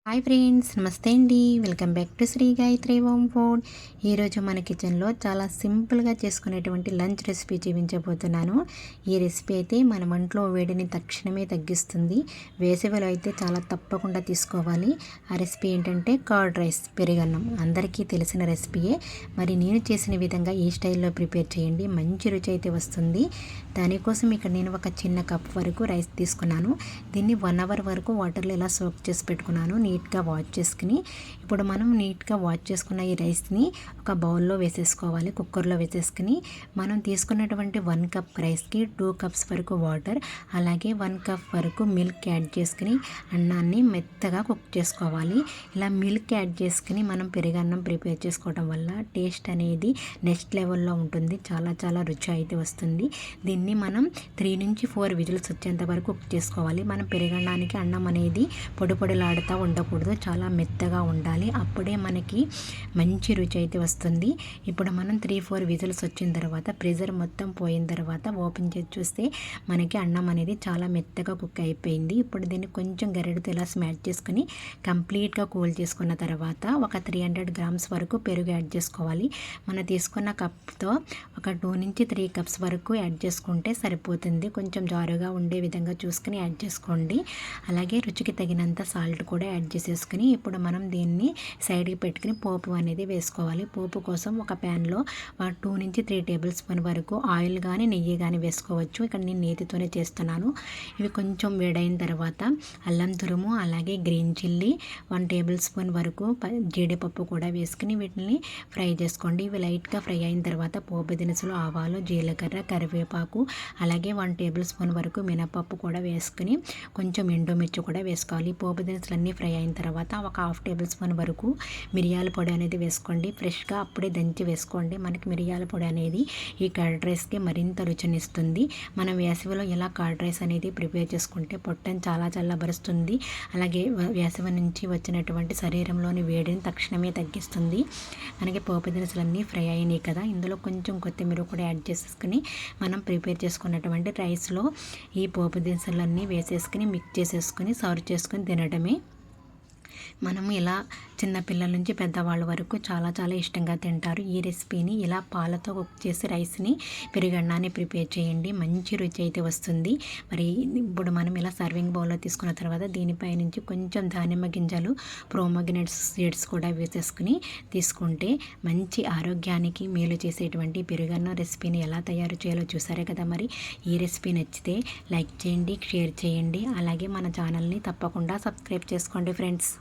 Hi friends, నమస్తే అండి. Welcome back to Shri Gayatri home food. ఈరోజు మన కిచెన్లో చాలా సింపుల్గా చేసుకునేటువంటి లంచ్ రెసిపీ చూపించబోతున్నాను. ఈ రెసిపీ అయితే మన ఒంట్లో వేడిని తక్షణమే తగ్గిస్తుంది. వేసవిలో అయితే చాలా తప్పకుండా తీసుకోవాలి. ఆ రెసిపీ ఏంటంటే కర్డ్ రైస్, పెరుగన్నం. అందరికీ తెలిసిన రెసిపీయే. మరి నేను చేసిన విధంగా ఈ స్టైల్లో ప్రిపేర్ చేయండి, మంచి రుచి అయితే వస్తుంది. దానికోసం ఇక్కడ నేను ఒక చిన్న కప్ వరకు రైస్ తీసుకున్నాను. దీన్ని 1 అవర్ వరకు వాటర్లో ఇలా సోక్ చేసి పెట్టుకున్నాను. నీట్గా వాష్ చేసుకుని ఇప్పుడు మనం నీట్గా వాష్ చేసుకున్న ఈ రైస్ని ఒక బౌల్లో వేసేసుకోవాలి. కుక్కర్లో వేసేసుకుని మనం తీసుకున్నటువంటి 1 కప్ రైస్కి 2 కప్స్ వరకు వాటర్, అలాగే 1 కప్ వరకు మిల్క్ యాడ్ చేసుకుని అన్నాన్ని మెత్తగా కుక్ చేసుకోవాలి. ఇలా మిల్క్ యాడ్ చేసుకుని మనం పెరుగన్నం ప్రిపేర్ చేసుకోవడం వల్ల టేస్ట్ అనేది నెక్స్ట్ లెవెల్లో ఉంటుంది. చాలా చాలా రుచి అయితే వస్తుంది. దీన్ని మనం 3 నుంచి 4 విజిల్స్ వచ్చేంత వరకు కుక్ చేసుకోవాలి. మనం పెరుగన్నానికి అన్నం అనేది పొడి పొడిలాడుతూ ఉండకూడదు, చాలా మెత్తగా ఉండాలి. అప్పుడే మనకి మంచి రుచి అయితే వస్తుంది. ఇప్పుడు మనం 3-4 విజిల్స్ వచ్చిన తర్వాత ప్రెషర్ మొత్తం పోయిన తర్వాత ఓపెన్ చేసి చూస్తే మనకి అన్నం అనేది చాలా మెత్తగా కుక్ అయిపోయింది. ఇప్పుడు దీన్ని కొంచెం గరిటెతో ఇలా స్మాష్ చేసుకుని కంప్లీట్గా కూల్ చేసుకున్న తర్వాత ఒక 300 గ్రామ్స్ వరకు పెరుగు యాడ్ చేసుకోవాలి. మనం తీసుకున్న కప్తో ఒక 2 నుంచి 3 కప్స్ వరకు యాడ్ చేసుకుంటే సరిపోతుంది. కొంచెం జారుగా ఉండే విధంగా చూసుకుని యాడ్ చేసుకోండి. అలాగే రుచికి తగినంత సాల్ట్ కూడా యాడ్ చేసేసుకుని ఇప్పుడు మనం దీన్ని సైడ్కి పెట్టుకుని పోపు అనేది వేసుకోవాలి. పోపు కోసం ఒక ప్యాన్లో 2 నుంచి 3 టేబుల్ స్పూన్ వరకు ఆయిల్ కానీ నెయ్యి కానీ వేసుకోవచ్చు. ఇక్కడ నేను నేతితోనే చేస్తున్నాను. ఇవి కొంచెం వేడైన తర్వాత అల్లం తురుము, అలాగే గ్రీన్ చిల్లీ 1 టేబుల్ స్పూన్ వరకు జీడిపప్పు కూడా వేసుకుని వీటిని ఫ్రై చేసుకోండి. ఇవి లైట్గా ఫ్రై అయిన తర్వాత పోపు దినుసులు, ఆవాలు, జీలకర్ర, కరివేపాకు, అలాగే 1 టేబుల్ స్పూన్ వరకు మినపప్పు కూడా వేసుకుని కొంచెం ఎండుమిర్చి కూడా వేసుకోవాలి. పోపు దినుసులన్నీ ఫ్రై అయిన తర్వాత ఒక 1/2 టేబుల్ స్పూన్ వరకు మిరియాల పొడి అనేది వేసుకోండి. ఫ్రెష్గా అప్పుడే దంచి వేసుకోండి. మనకి మిరియాల పొడి అనేది ఈ కర్డ్ రైస్కి మరింత రుచినిస్తుంది. మనం వేసవిలో ఇలా కర్డ్ రైస్ అనేది ప్రిపేర్ చేసుకుంటే పొట్టని చాలా చల్లబరుస్తుంది. అలాగే వేసవి నుంచి వచ్చినటువంటి శరీరంలోని వేడిని తక్షణమే తగ్గిస్తుంది. మనకి పోపు దినుసులన్నీ ఫ్రై అయినాయి కదా, ఇందులో కొంచెం కొత్తిమీర కూడా యాడ్ చేసేసుకుని మనం ప్రిపేర్ చేసుకున్నటువంటి రైస్లో ఈ పోపు దినుసులన్నీ వేసేసుకుని మిక్స్ చేసేసుకుని సర్వ్ చేసుకుని తినడమే. మనం ఇలా చిన్నపిల్లల నుంచి పెద్దవాళ్ళ వరకు చాలా చాలా ఇష్టంగా తింటారు. ఈ రెసిపీని ఇలా పాలతో కుక్ చేసి రైస్ని, పెరుగన్నాన్ని ప్రిపేర్ చేయండి, మంచి రుచి అయితే వస్తుంది. మరి ఇప్పుడు మనం ఇలా సర్వింగ్ బౌల్లో తీసుకున్న తర్వాత దీనిపై నుంచి కొంచెం దానిమ్మ గింజలు, ప్రోమోగ్రనేట్ సీడ్స్ కూడా వేసేసుకుని తీసుకుంటే మంచి ఆరోగ్యానికి మేలు చేసేటువంటి పెరుగన్నం రెసిపీని ఎలా తయారు చేయాలో చూసారే కదా. మరి ఈ రెసిపీ నచ్చితే లైక్ చేయండి, షేర్ చేయండి, అలాగే మన ఛానల్ని తప్పకుండా సబ్స్క్రైబ్ చేసుకోండి ఫ్రెండ్స్.